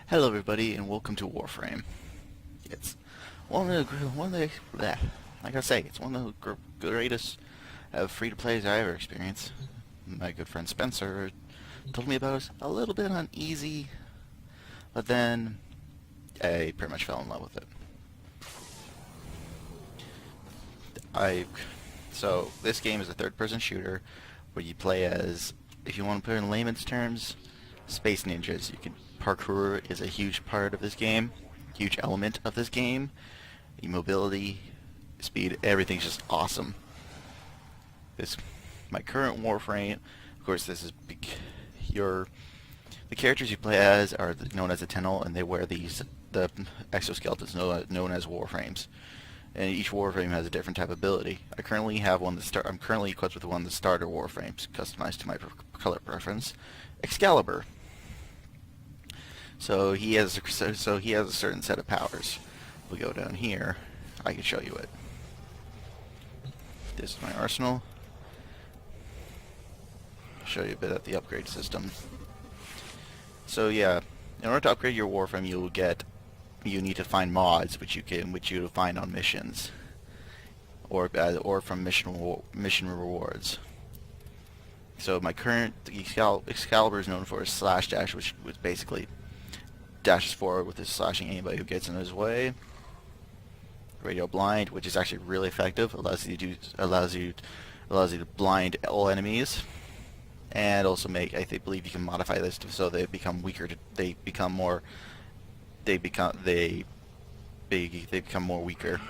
Hello, everybody, and welcome to Warframe. It's like I say, it's one of the greatest free-to-plays I ever experienced. My good friend Spencer told me about it a little bit on easy, but then I pretty much fell in love with it. I so this game is a third-person shooter where you play as, if you want to put it in layman's terms, space ninjas. Parkour is a huge part of this game, huge element of this game. The mobility, speed, everything's just awesome. This my current Warframe. Of course, this is your the characters you play as are known as the Tenel, and they wear the exoskeletons known as Warframes. And each Warframe has a different type of ability. I currently have one I'm currently equipped with one of the starter Warframes, customized to my color preference, Excalibur. So he has a certain set of powers. If we go down here, I can show you it. This is my arsenal. I'll show you a bit of the upgrade system. So yeah, in order to upgrade your Warframe, you need to find mods which you find on missions, or from mission rewards. So my current Excalibur is known for his slash dash, which basically dashes forward with his slashing anybody who gets in his way. Radio blind, which is actually really effective, allows you to blind all enemies, and also believe you can modify this so they become weaker. They become more weaker.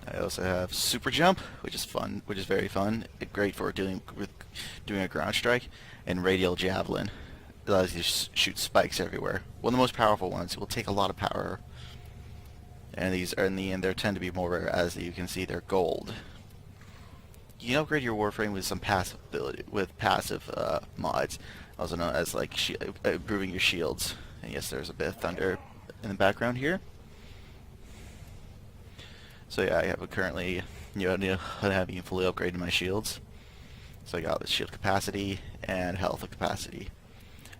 I also have super jump, which is very fun. Great for doing a ground strike, and radial javelin. It allows you to shoot spikes everywhere. One of the most powerful ones. It will take a lot of power, and these are in the end they tend to be more rare. As you can see, they're gold. You can upgrade your Warframe with some passive mods, also known as like improving your shields. And yes, there's a bit of thunder in the background here. So yeah, I have currently having fully upgraded my shields. So I got the shield capacity and health capacity,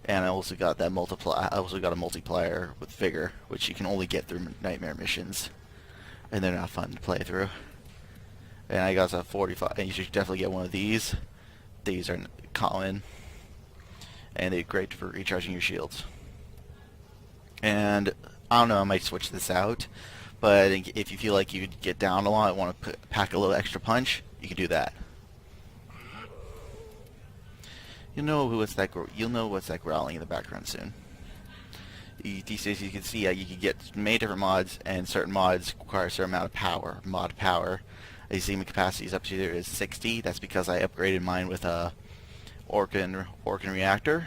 and I also got a multiplier with vigor, which you can only get through nightmare missions, and they're not fun to play through. And I got a 45, and you should definitely get one of these. These are common, and they're great for recharging your shields. And I don't know, I might switch this out, but if you feel like you get down a lot and want to pack a little extra punch, you can do that. You'll know what's that growling in the background soon. These days you can see you can get many different mods, and certain mods require a certain amount of power. Mod power. As you see, my capacity is up to there is 60. That's because I upgraded mine with a Orkin reactor,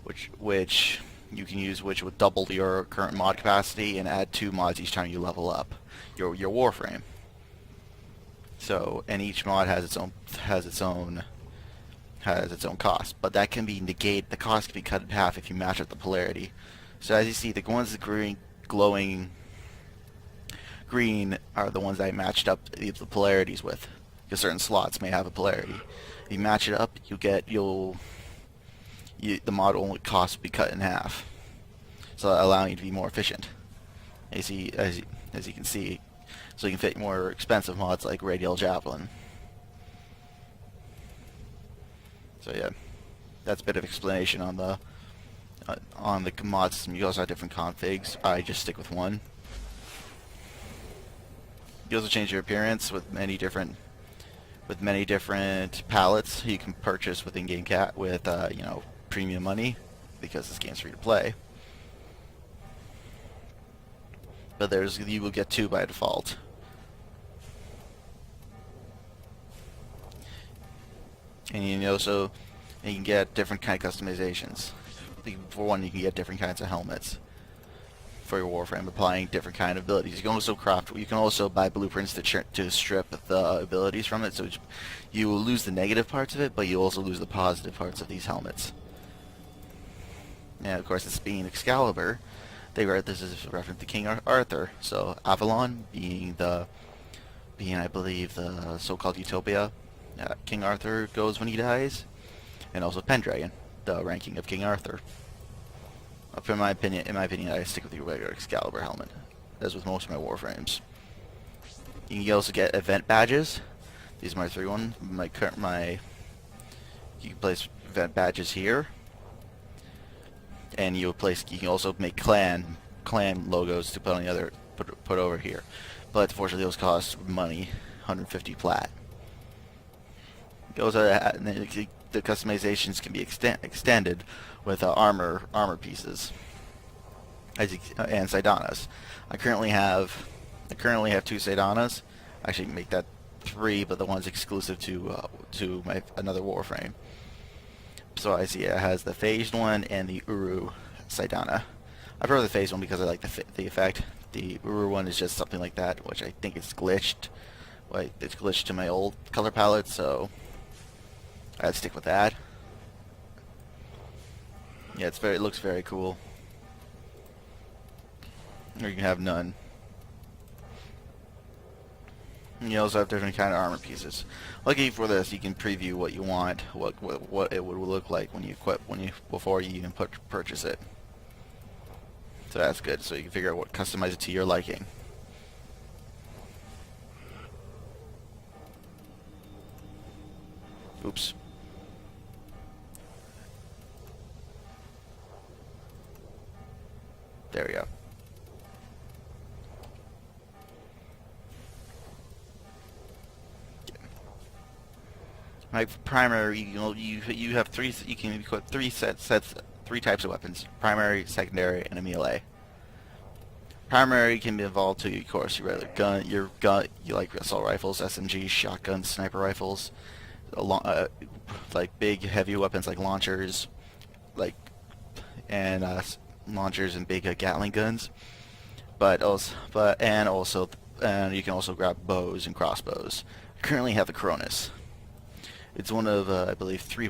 which you can use, which would double your current mod capacity and add 2 mods each time you level up your Warframe. So, and each mod has its own cost, but that can be negated. The cost can be cut in half if you match up the polarity. So as you see, the ones that glowing green are the ones I matched up the polarities with, because certain slots may have a polarity. If you match it up, the mod only cost will be cut in half, so allowing you to be more efficient. As you can see, so you can fit more expensive mods like radial javelin. So yeah, that's a bit of explanation on the mod system. You also have different configs. I just stick with one. You also change your appearance with many different palettes you can purchase with in-game premium money, because this game's free to play. But you will get 2 by default. And you can get different kind of customizations. For one, you can get different kinds of helmets for your Warframe, applying different kind of abilities. You can also buy blueprints to strip the abilities from it, so you will lose the negative parts of it, but you also lose the positive parts of these helmets. And of course, this being Excalibur, this is a reference to King Arthur. So Avalon being I believe the so-called Utopia King Arthur goes when he dies, and also Pendragon. the ranking of King Arthur. In my opinion, I stick with the regular Excalibur helmet, as with most of my Warframes. You can also get event badges. These are my 3-1. You can place event badges here, and you can also make clan logos to put on the other put over here. But unfortunately, those cost money, 150 plat. The customizations can be extended with armor pieces and Sidanas. I currently have 2 Sidanas. Actually, make that 3, but the one's exclusive to my another Warframe. So I see it has the phased one and the Uru Sidana. I prefer the phased one because I like the effect. The Uru one is just something like that, which I think is glitched. It's glitched to my old color palette, so I'd stick with that. Yeah, it looks very cool. Or you can have none. And you also have different kind of armor pieces. Lucky for this, you can preview what you want, what it would look like before you even purchase it. So that's good. So you can figure out customize it to your liking. Oops. There we go. My primary, you have 3. You can equip 3 3 types of weapons: primary, secondary, and a melee. Primary can be involved to, of course, your regular gun. You like assault rifles, SMGs, shotguns, sniper rifles, like big heavy weapons like launchers, and big Gatling guns. But you can also grab bows and crossbows. I currently have the Cronus. It's one of I believe 3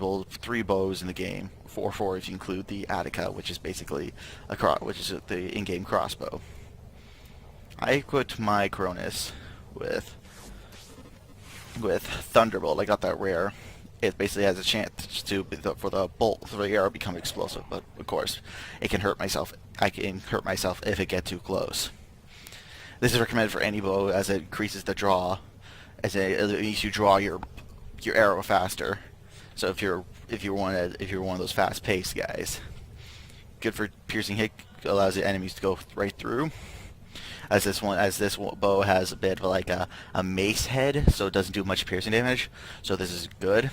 bows in the game, 4 if you include the Attica, which is basically the in-game crossbow. I equipped my Cronus with Thunderbolt. I got that rare. It basically has a chance for the arrow become explosive, but of course, it can hurt myself. I can hurt myself if it gets too close. This is recommended for any bow as it increases the draw, it makes you draw your arrow faster. So if you're one of those fast-paced guys, good for piercing hit, allows the enemies to go right through. As this bow has a bit of like a mace head, so it doesn't do much piercing damage. So this is good.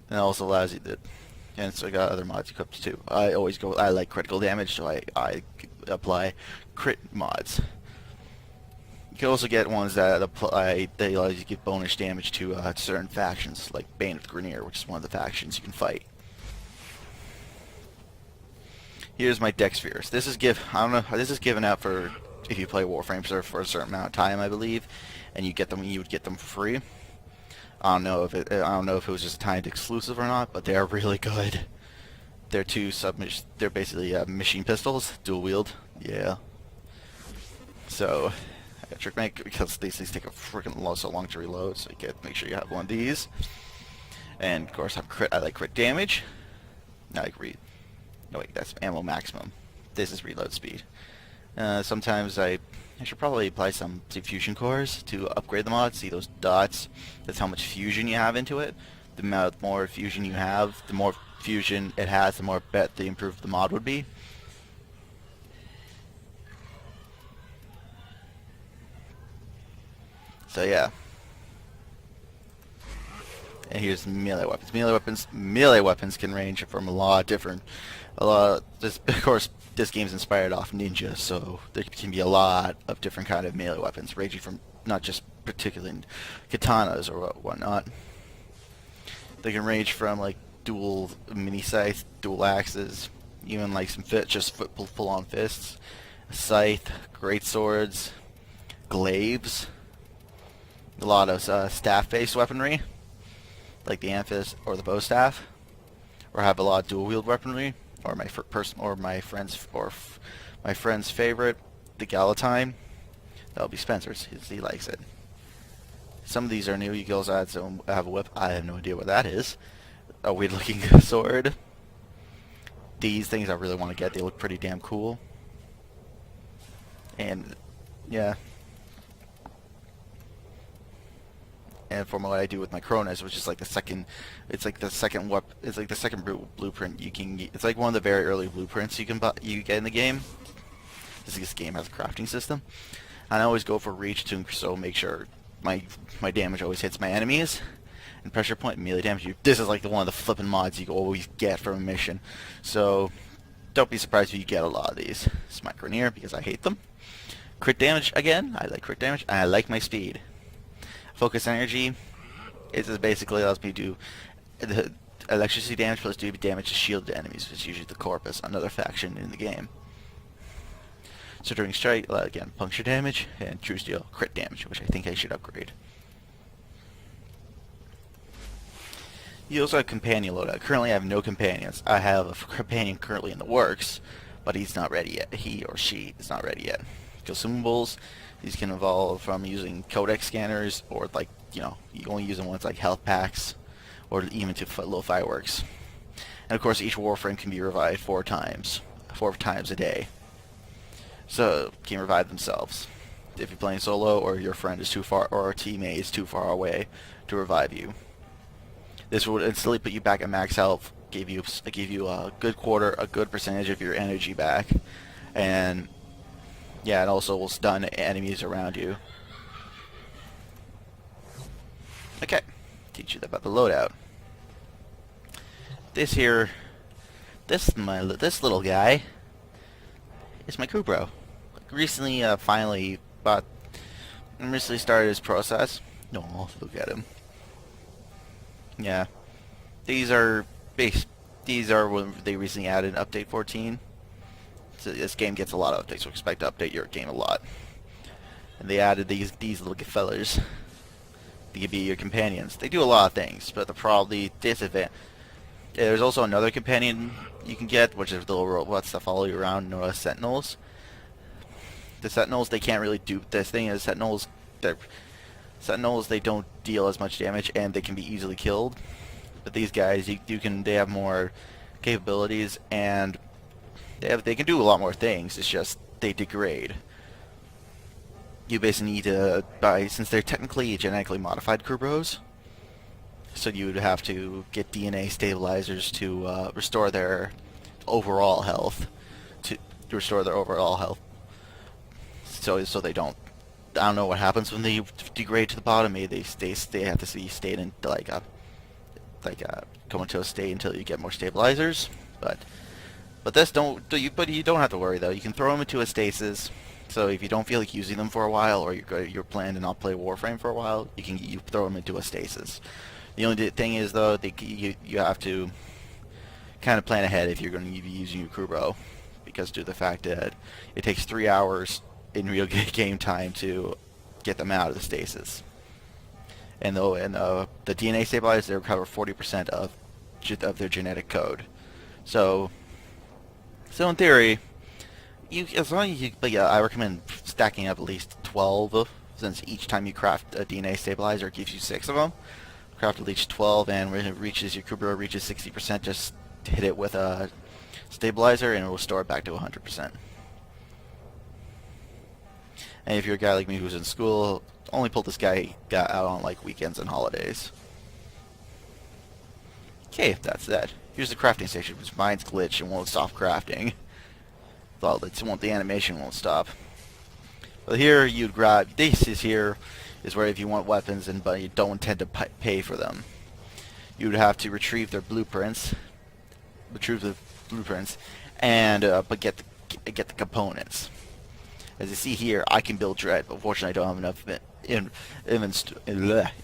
And it also allows you to, and so I got other mods equipped too. I like critical damage, so I apply crit mods. You can also get ones that allow you to give bonus damage to certain factions, like Bane of Grenier, which is one of the factions you can fight. Here's my deck spheres. This is given out for if you play Warframe for a certain amount of time, I believe, and you would get them for free. I don't know if it was just a timed exclusive or not, but they are really good. They're they're basically machine pistols, dual wield. Yeah. So I got trick make because these things take so long to reload, so you make sure you have one of these. And of course, I like crit damage. I like read. No wait, that's ammo maximum. This is reload speed. Sometimes I should probably apply some fusion cores to upgrade the mod. See those dots? That's how much fusion you have into it. The more fusion you have, the more fusion it has, the more the improved the mod would be. So yeah. And here's melee weapons. Melee weapons can range from of course, this game's inspired off Ninja, so there can be a lot of different kind of melee weapons, ranging from not just particularly katanas or whatnot. They can range from like dual mini scythe, dual axes, even like some full-on fists, scythe, great swords, glaives, a lot of staff-based weaponry, like the Amphis or the bow staff, or have a lot of dual-wield weaponry, or my friend's favorite, the Galatine. That'll be Spencer's. He likes it. Some of these are new. You can also add some. Have a whip. I have no idea what that is. a weird looking sword. These things I really want to get. They look pretty damn cool. And yeah. And from what I do with my Cronus, which is like the second, it's like the second blueprint you can get. It's like one of the very early blueprints you get in the game. This game has a crafting system, and I always go for reach to make sure my damage always hits my enemies. And pressure point and melee damage. This is like one of the flippin' mods you always get from a mission. So don't be surprised if you get a lot of these. It's my Grenier because I hate them. Crit damage again. I like crit damage, and I like my speed. Focus energy. It just basically allows me to do the electricity damage plus do damage to shielded enemies, which is usually the Corpus, another faction in the game. So during strike, again, puncture damage and true steel crit damage, which I think I should upgrade. You also have companion loadout. Currently I have no companions. I have a companion currently in the works, but he's not ready yet. He or she is not ready yet. Consumables, these can evolve from using codex scanners, or like, you know, you only use them once like health packs, or even to little fireworks. And of course each Warframe can be revived 4 times a day. So can revive themselves. If you're playing solo, or your friend is too far, or a teammate is too far away to revive you. This would instantly put you back at max health, give you a good percentage of your energy back, and yeah, it also will stun enemies around you. Okay, teach you about the loadout. This little guy is my Kubro. Recently started his process. No, look at him. Yeah, these are when they recently added update 14. So this game gets a lot of updates, so expect to update your game a lot. And they added these little fellers. They can be your companions. They do a lot of things, but there's also another companion you can get, which is the little robots that follow you around, known as Sentinels. The Sentinels, they can't really do this thing. As Sentinels, they don't deal as much damage, and they can be easily killed. But these guys, they have more capabilities, and they can do a lot more things. It's just they degrade. You basically need to since they're technically genetically modified Kubros, so you would have to get DNA stabilizers to restore their overall health. So they don't. I don't know what happens when they degrade to the bottom. Maybe they have to stay in go into a state until you get more stabilizers. But you don't have to worry though. You can throw them into a stasis. So if you don't feel like using them for a while, or you're planning to not play Warframe for a while, you throw them into a stasis. The only thing is though, you have to kind of plan ahead if you're going to be using your Kubro, because due to the fact that it takes 3 hours in real game time to get them out of the stasis. And the DNA stabilizers, they recover 40% of their genetic code. So in theory, I recommend stacking up at least 12, since each time you craft a DNA stabilizer, it gives you 6 of them. Craft at least 12, and when your Kubro reaches 60%, just hit it with a stabilizer, and it will restore it back to 100%. And if you're a guy like me who's in school, only pull this guy out on like weekends and holidays. Okay, that's that. Here's the crafting station, which mine's glitched and won't stop crafting. Well, the animation won't stop. But here you'd grab. Here is where if you want weapons but you don't intend to pay for them, you would have to retrieve their blueprints. And but get the components. As you see here, I can build Dread, but unfortunately I don't have enough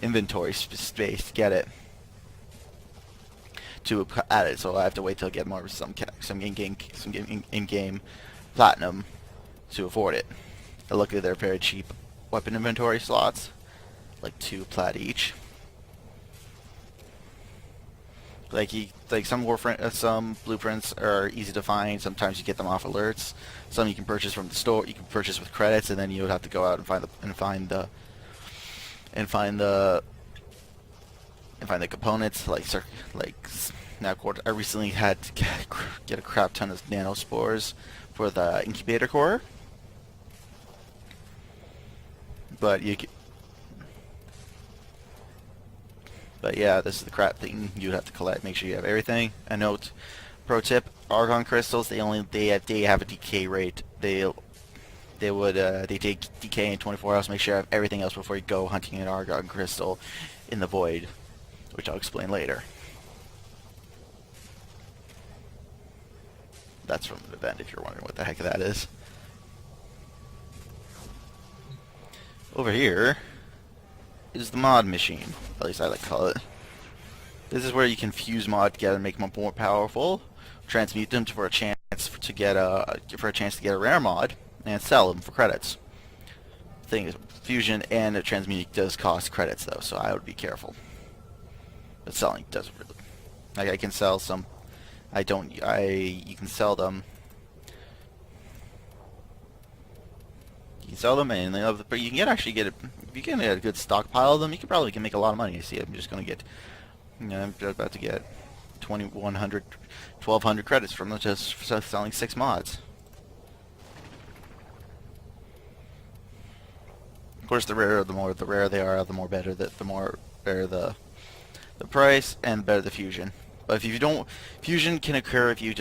inventory space to get it. To add it, so I have to wait till I get some in-game platinum to afford it. And luckily they're very cheap weapon inventory slots, like 2 plat each. Some blueprints are easy to find. Sometimes you get them off alerts. Some you can purchase from the store. You can purchase with credits, and then you would have to go out and find the and find the components now. I recently had to get a crap ton of nanospores for the incubator core, but yeah, this is the crap thing you'd have to collect. Make sure you have everything. A note, pro tip: argon crystals. They have a decay rate. They take decay in 24 hours. Make sure you have everything else before you go hunting an argon crystal in the void, which I'll explain later. That's from an event, if you're wondering what the heck that is. Over here is the mod machine. At least I like to call it. This is where you can fuse mod together and make them more powerful, transmute them for a chance to get a rare mod, and sell them for credits. Thing is, fusion and transmuting does cost credits though, so I would be careful. But selling doesn't really. Like, I can sell some. You can sell them. You can sell them, and but you can actually get it. If you get a good stockpile of them, you can make a lot of money. You see, I'm just gonna get. I'm about to get 2,100, 1,200 credits from them just for selling 6 mods. Of course, the rarer they are, the more better. The more better the price, and the better the fusion. But if you don't, fusion can occur if you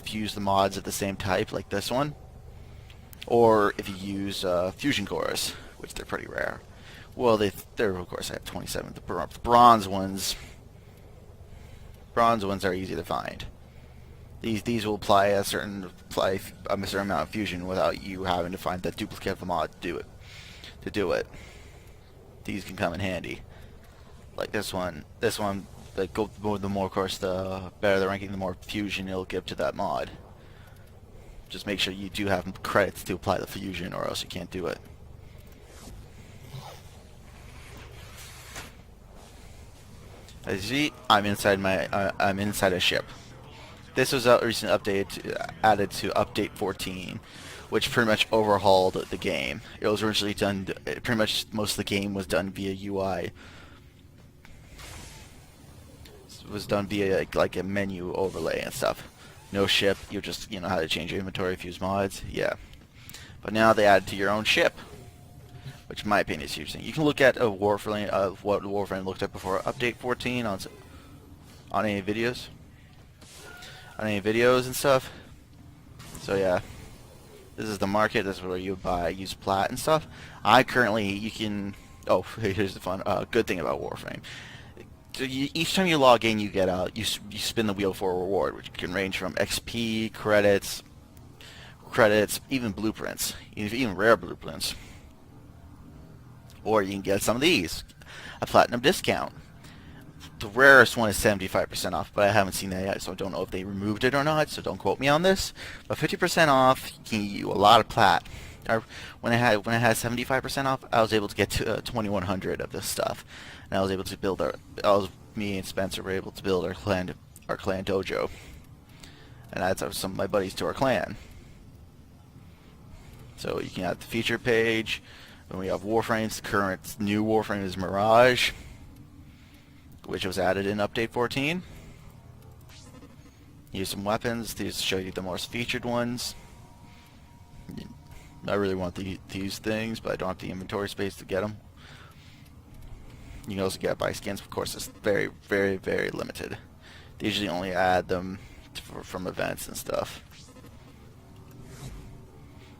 fuse the mods of the same type, like this one, or if you use fusion cores, which they're pretty rare. Well, they're of course I have 27. The bronze ones are easy to find. These will apply a certain amount of fusion without you having to find the duplicate of the mod to do it. These can come in handy. Like this one, the more, of course, the better the ranking, the more fusion it'll give to that mod. Just make sure you do have credits to apply the fusion, or else you can't do it. As you see, I'm inside a ship. This was a recent update added to update 14, which pretty much overhauled the game. It was originally done. Pretty much most of the game was done via UI. It was done via like a menu overlay and stuff. No ship. You just how to change your inventory, fuse mods. Yeah. But now they add to your own ship, which in my opinion is huge thing. You can look at a Warframe of what Warframe looked at before update 14 on any videos. And stuff. So yeah, this is the market. This is where you use plat and stuff. Here's the fun good thing about Warframe. So each time you log in, you get you spin the wheel for a reward, which can range from XP, credits, even blueprints, even rare blueprints. Or you can get some of these, a platinum discount. The rarest one is 75% off, but I haven't seen that yet, so I don't know if they removed it or not, so don't quote me on this. But 50% off, you can get a lot of plat. When I had 75% off, I was able to get to 2,100 of this stuff, and I was able to build me and Spencer were able to build our clan dojo, and add some of my buddies to our clan. So you can add the feature page. Then we have Warframes. The current new Warframe is Mirage, which was added in update 14. Here's some weapons. These show you the most featured ones. I really want these things, but I don't have the inventory space to get them. You can also get buy skins. Of course, it's very, very, very limited. They usually only add them from events and stuff.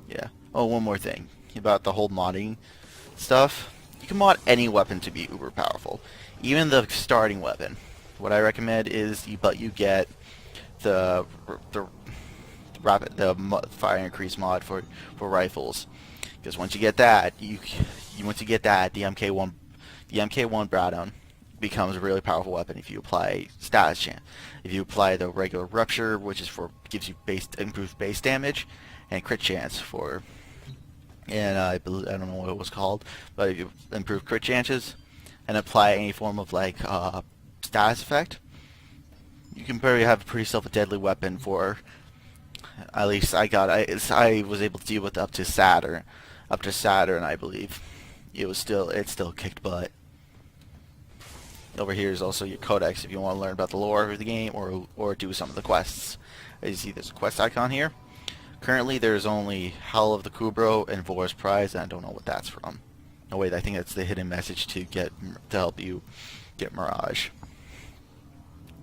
Yeah. Oh, one more thing about the whole modding stuff. You can mod any weapon to be uber powerful, even the starting weapon. What I recommend is you get the fire increase mod for rifles, because once you get that, the MK1 Braddown becomes a really powerful weapon if you apply status chance. If you apply the regular rupture, which is gives you improved base damage and crit chance for, and I don't know what it was called, but if you improve crit chances and apply any form of status effect, you can probably have yourself a deadly weapon for. At least I was able to deal with up to Saturn, I believe. It still kicked butt. Over here is also your codex if you want to learn about the lore of the game or do some of the quests. As you see, there's a quest icon here. Currently, there's only Hell of the Kubro and Vor's Prize, and I don't know what that's from. No, wait, I think that's the hidden message to help you get Mirage.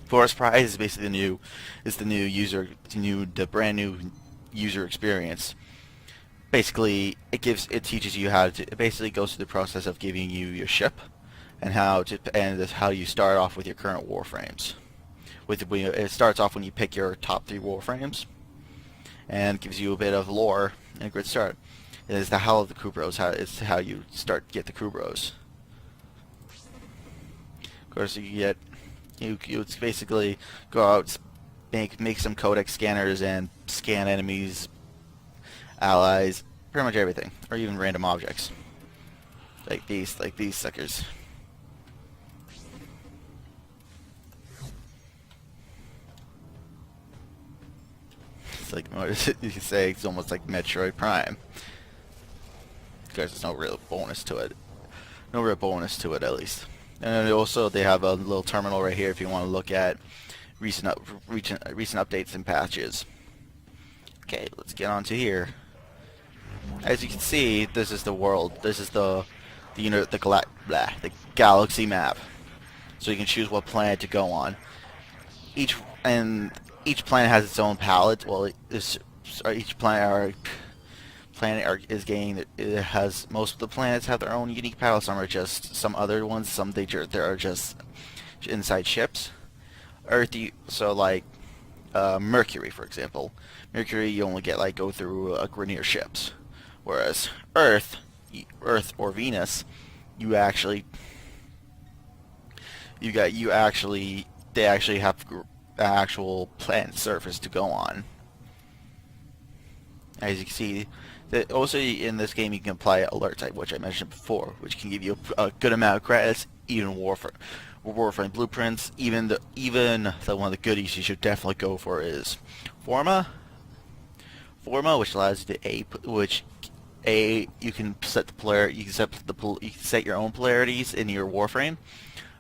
Vor's Prize is basically the brand new user experience. Basically, it teaches you how to. It basically goes through the process of giving you your ship, and how you start off with your current Warframes. It starts off when you pick your top 3 Warframes, and gives you a bit of lore and a good start. It is the Howl of the Kubros. It's how you get the Kubros. Of course, you basically go out, make some codex scanners and scan enemies, allies, pretty much everything, or even random objects, like these suckers. It's like, you could say it's almost like Metroid Prime. Because there's no real bonus to it. No real bonus to it, at least. And also, they have a little terminal right here if you want to look at recent updates and patches. Okay, let's get on to here. As you can see, this is the world. This is the galaxy map. So you can choose what planet to go on. Each planet has its own palette. Well, each planet is getting. It has most of the planets have their own unique palettes. Some other ones. There are just inside ships. So like Mercury, for example. Mercury, you only get go through Grenier ships, whereas Earth or Venus, they actually have actual planet surface to go on. As you can see, also in this game you can apply alert type, which I mentioned before, which can give you a good amount of credits, even Warframe blueprints. Even one of the goodies you should definitely go for is Forma, which allows you to you can set your own polarities in your Warframe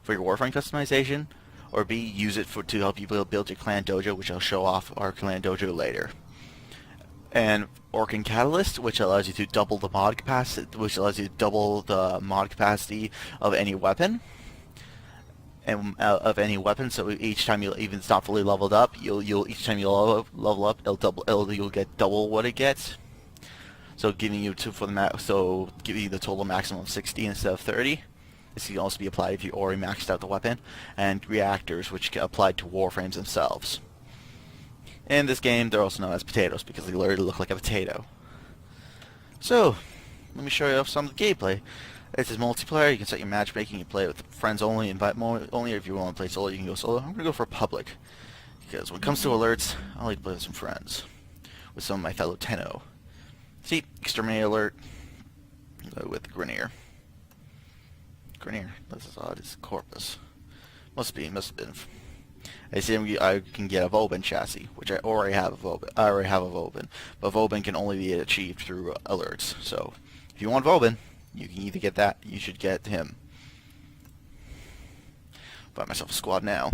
for your Warframe customization, or B, use it to help you build your clan dojo, which I'll show off our clan dojo later. And Orkan Catalyst, which allows you to double the mod capacity, of any weapon. So each time even it's not fully leveled up, each time you level up, you'll get double what it gets. So giving you giving you the total maximum of 60 instead of 30. This can also be applied if you already maxed out the weapon, and reactors, which get applied to Warframes themselves. In this game, they're also known as potatoes because they literally look like a potato. So, let me show you some of the gameplay. This is multiplayer. You can set your matchmaking. You play with friends only, invite only. If you want to play solo, you can go solo. I'm going to go for public because when it comes to alerts, I like to play with some friends, with some of my fellow Tenno. See, exterminator alert with Grenier. This is odd. It's Corpus. Must have been. I see I can get a Vauban chassis, which I already have a Vauban. But Vauban can only be achieved through alerts. So, if you want Vauban, you can either get that, you should get him. Buy myself a squad now.